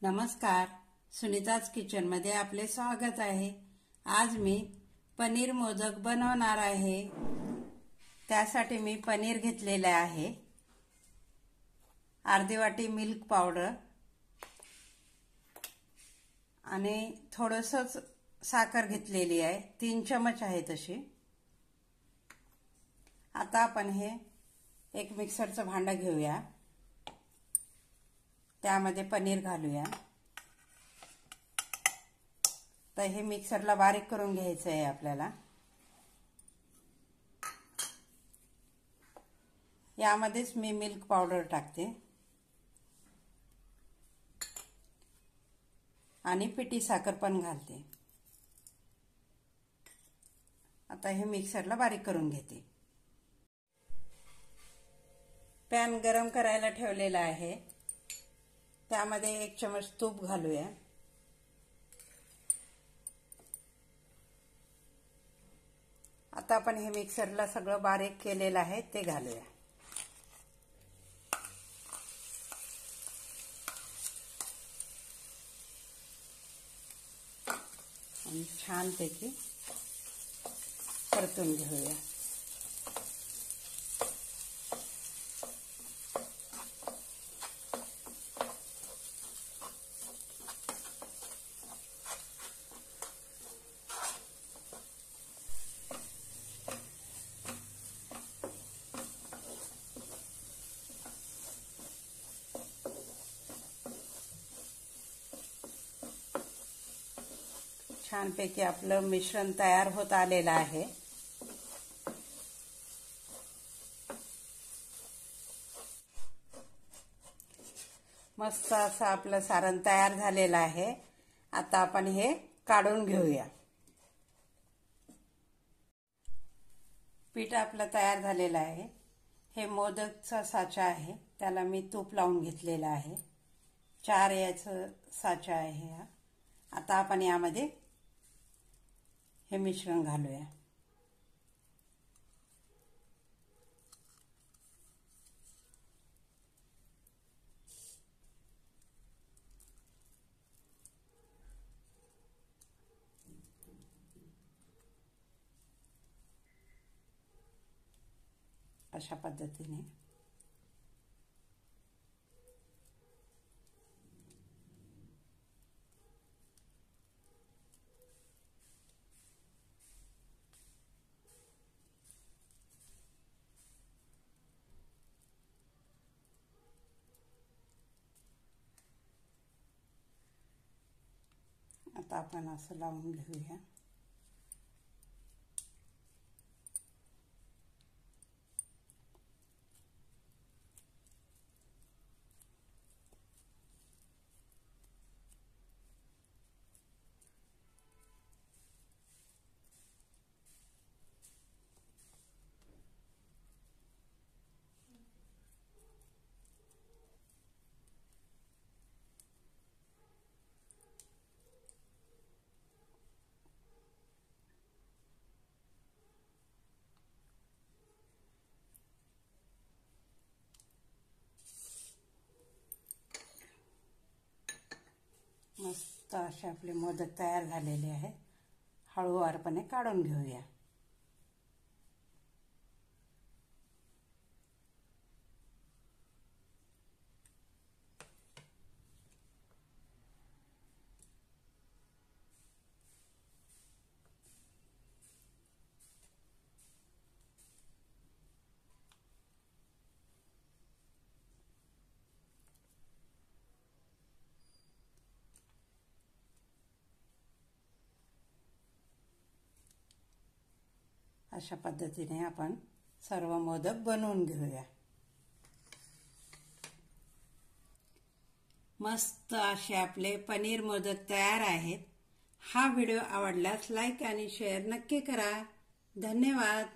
नमस्कार, सुनीताज किचनमध्ये आपले स्वागत आहे। आज मी पनीर मोदक बनवणार आहे। त्यासाठी मी पनीर घेतलेले आहे, अर्धी वाटी मिल्क पावडर आणि थोडंसं साखर घेतलेली आहे, 3 चमच आहे तशी। आता आपण हे एक मिक्सरचं भांडं घेऊया, त्यामध्ये पनीर घालूया। तर हे मिक्सरला बारीक करून घ्यायचं आहे आपल्याला। यामध्येच मी मिल्क पावडर टाकते आणि पिठी साखर पण घालते। आता हे मिक्सरला बारीक करून घेते। पॅन गरम करायला ठेवलेला आहे, त्यामध्ये 1 चमच तूप घालूया। आता आपण हे मिक्सरला सगळं बारीक केलेलं आहे ते घालूया आणि छानपैकी परतून घेऊया। छानपैकी आपलं मिश्रण तयार होत आलेलं आहे। मस्त असं आपलं सारण तयार झालेलं आहे। आता आपण हे काढून घेऊया। पीठ आपलं तयार झालेलं आहे। हे मोदकचा साचा आहे, त्याला मी तूप लावून घेतलेला आहे। 4 याचा साचा आहे हा। आता आपण यामध्ये हे मिश्रण घालूया। अशा पद्धतीने आता आपण असं लावून घेऊया। मस्त असे आपले मोदक तयार झालेले आहेत। हळूवारपणे काढून घेऊया। अशा पद्धतीने आपण सर्व मोदक बनवून घेऊया। मस्त असे आपले पनीर मोदक तयार आहेत। हा व्हिडिओ आवडल्यास लाईक आणि शेअर नक्की करा। धन्यवाद।